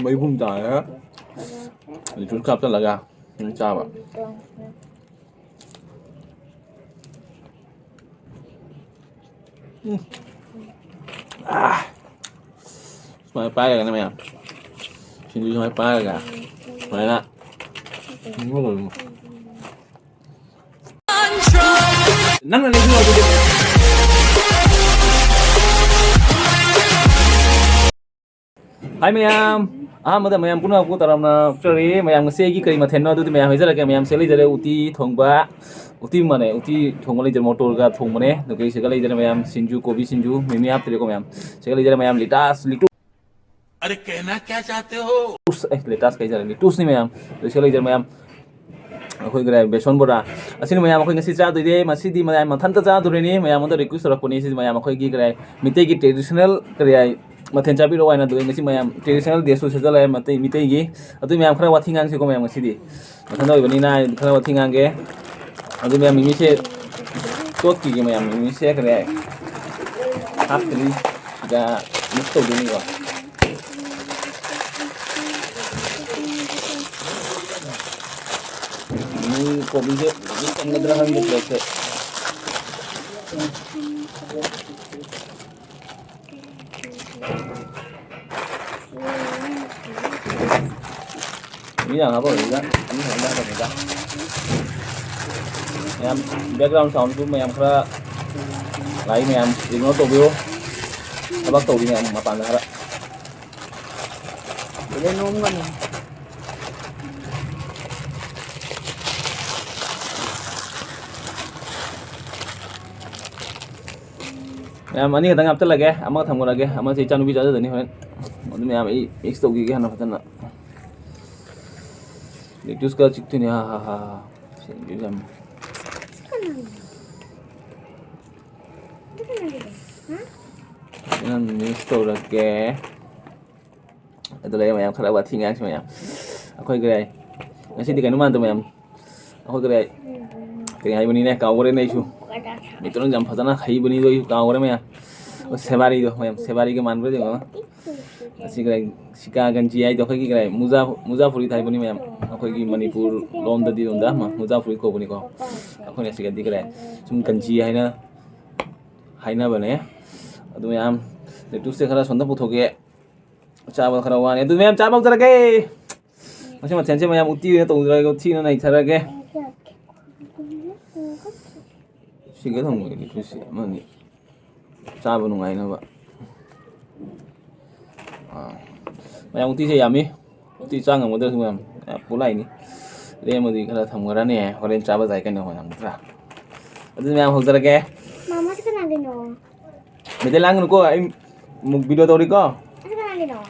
mấy vùng trái á thì chút cặp rất là gà nó chào bạn Mai pa ka na maya. Singju mai pa ka. Mai na. Nang na lido ako. Hai mayam. Mada mayam puna aku taramna sorry mayam ngase gi kari mathen no du mayam hejara ke mayam seli jare uti thongba. Uti mane uti thongba le jare motor ga thongmane no ke sekali jare mayam sinju kobi sinju mimi hap tere ko mayam. Sekali jare mayam litas litu अरे कहना क्या चाहते हो लेटास कई जरा टूस नहीं ma'am तो इसके लिए मैम अखोई ग्रे बेसन बोरा असिन मैम अखोई ngasi चा दुरे मसीदी मैम मथन ता चा दुरे मैम तो रिक्वेस्ट रखोनी से मैम अखोई की ग्रे मिते की ट्रेडिशनल करे मथन चाबी रो वाइना दुरे ngasi मैम ट्रेडिशनल देसु से जला मते मिते की अतु मैम खरा वाथिंग आंग से को मैम ngasi मथन दो बनी ना खरा वाथिंग आंगे अतु मैम मिमी से तोत की मैम मिमी से करे हाफ करी जा मिक्स तो दुनी को kopi je ikan ngederahan gitu ya ini yang apa juga ini hendak apa juga yang background sound tuh yang kira lain yang ini tuh bio apa tuh ini yang mapan ada ini nunggu nih ma'am अनि खतंग आप लगे अमा थमो लगे अमा से चानु भी जाजा दनी होन और मैम ई मिक्स तो की हना फतना लेट्यूस का चिकते ने हा सेंजू जम नन मिक्स तो लगे itu lah मैम खरा बात थिंग आंस मैम अखोई गरे ngasi di kanu man to ma'am अखोई गरे kaya hai bani ne kaawre nei chu mitron jam phajana khai bani do kaawre me sebari do ma'am sebari ke man bre de asi grai sika ganji ai do khoi ki grai muza puri thai bani ma'am khoi ki manipur lom da di don da ma muza puri ko bani ko khoi ne sika di grai sum ganji hai na bane adu ma'am le tu se khara sonda puthoke चावल खरा वाने adu ma'am चावल जरा के मसे म छेन ma'am उति ने तो जरा के उति नै छरा के 시계 thông người thì sẽ mà nhỉ cha vào ngày nào vậy mày ông tí gì à mi tí trang ở một đứa thôi mà bố này đi đây mà gì cái là thằng người đó nè hoặc lên cha vào giải cái nào thằng ra ở đây mày học ra cái mama sẽ làm gì nó mày thấy lăng nó em một video tôi đi có sẽ làm gì nó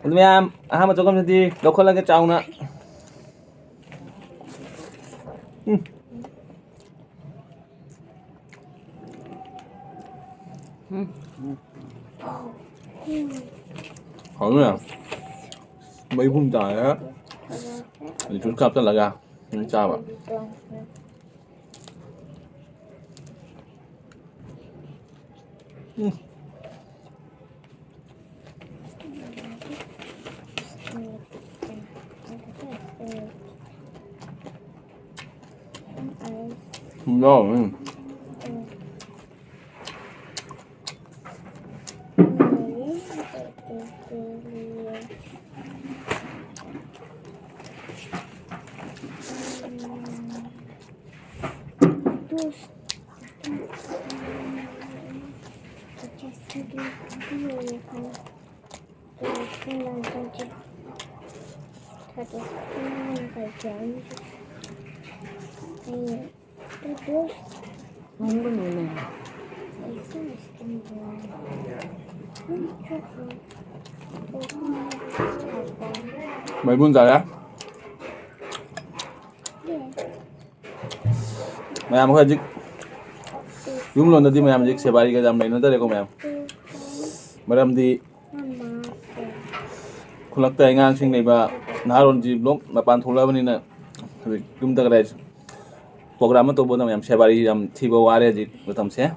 ở đây em mà cho con gì đâu có là cái cháu nữa hỏi nè mấy vùng trái á thì chút cặp rất là gà nó chào bạn rồi nunggu nih mấy vùng trái á mày làm hơi chứ đúng luôn thì mày làm chứ xe bay cái dòng này nó tới đây không mày mày làm thìคุณลักแต่งานชิงในบ้านนารุนจีบล้มมาปานทุลาวันนี้นะจุ่มตะกร้าโปรแกรมมันตัวบนทำอย่างเชฟบารีทำที่บัวารีจีบทำเสีย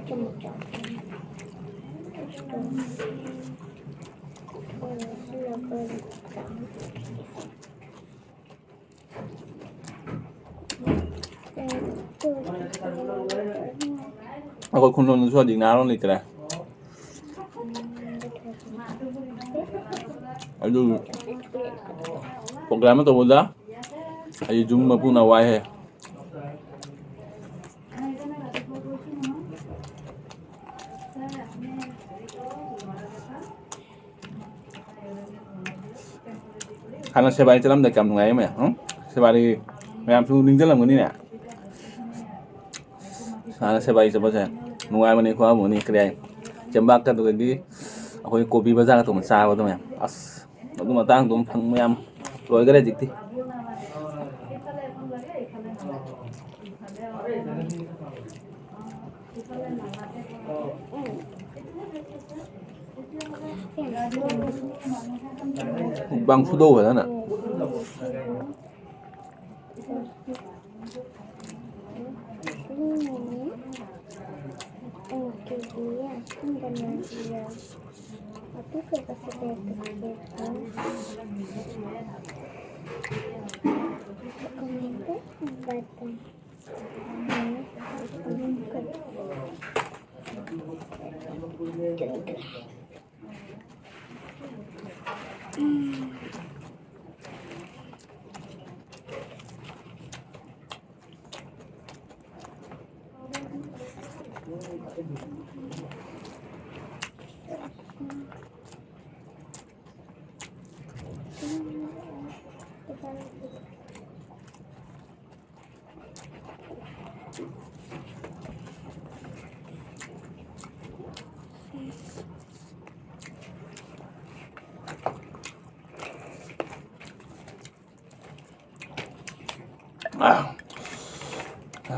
좀 먹자. Ako kung nung suwa di naroon ito na. Aduh, programa to muda. Ayo jumma puna wahe. Karena sebari dalam dah kamu ngai mah, sebari macam tu ning dalam ni ni. Karena sebari sebab saya nungai mana kau mana kerja. Jambak kan tu lagi. Aku kopi bazar tu macam apa tu macam. As, aku matang tu macam loi kerja jikti. Bang sudo kan nak.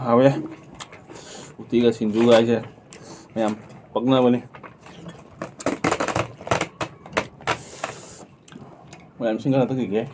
Apa ya? Utti ka Singju aja. Mayam, pagna ba ni? Mayam singa na to kike.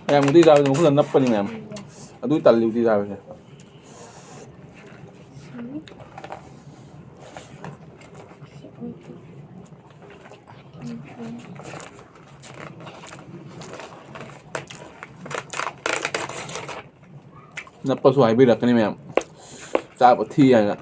Mayam utti tahu tu mungkin napa ni mayam. Aduh tali utti tahu je. Napa suai berak ni mayam. Cak peti ya.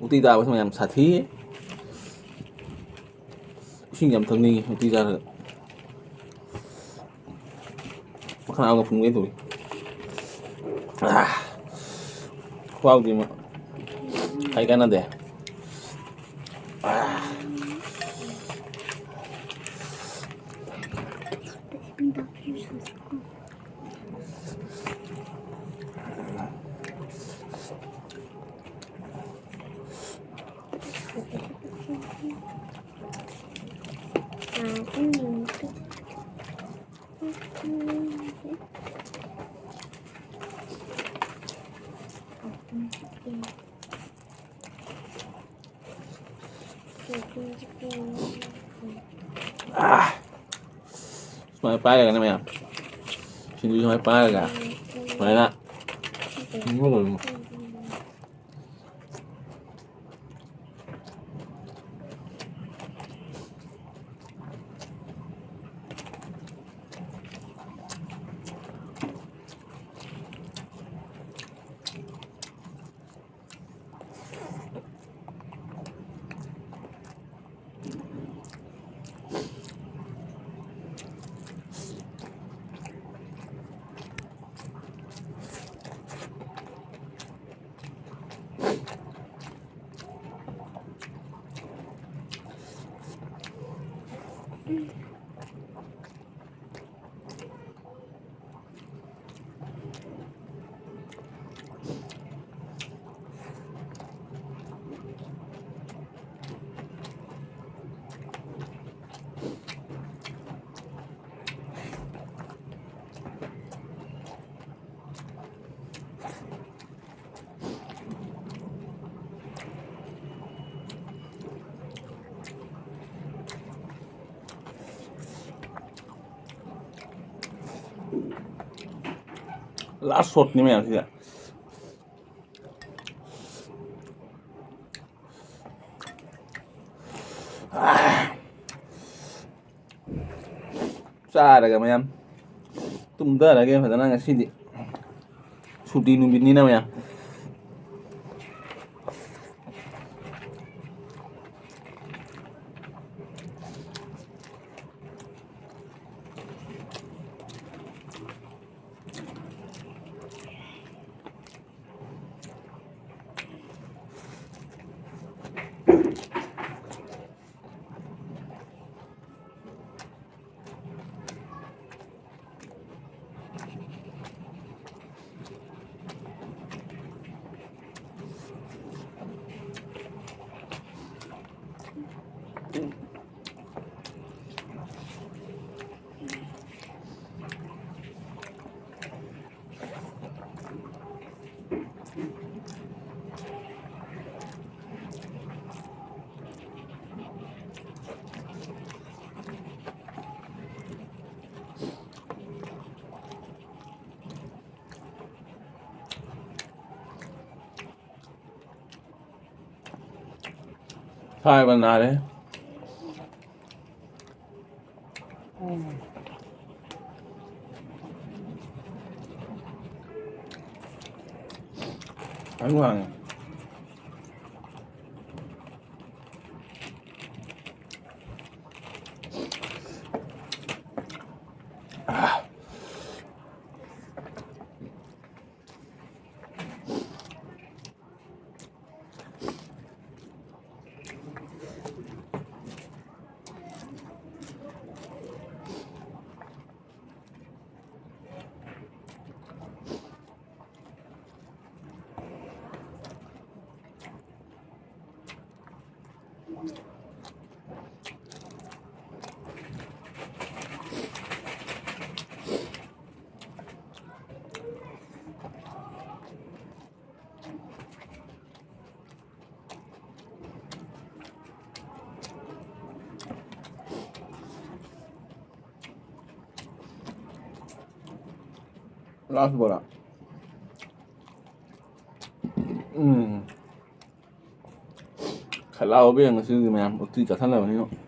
Utti tahu macam sathi. Singam thằng utti ra được. Makan aku pun itu. Wow dia mah. Hai kan ada. Mai paga kan maya. Singju mai paga. Mai na. Last shot ni maya sih. Cara kan maya. Tumda lagi padahal nggak sih di. Suti numbin ni namanya. Hai benar deh. Anh Hoàng. Last bola. Kalau bây giờ người sư gì mà làm Utti cả thân là như vậy.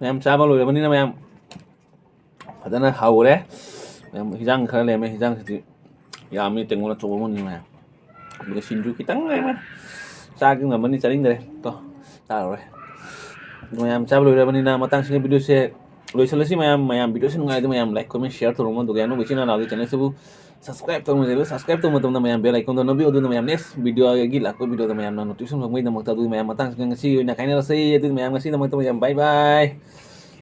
Em sao lùi bên này em phải là hầu đấy em hi장 khá là em hi장 thì ya mi tengo na coba mon ni mà bây giờ Singju kita em चाग ngambani charingdre to tarore mayam chablo rabani na matang singa video se loisalasi mayam video se nungai mayam like comment share to romo dogano bechina na channel se bu subscribe to mujhe subscribe to matam na mayam bell icon to nabi odu na mayam next video gi la ko video to mayam na notification ngmai na makta du mayam matang singa si na kaina sai du mayam ngasi na makta mayam bye bye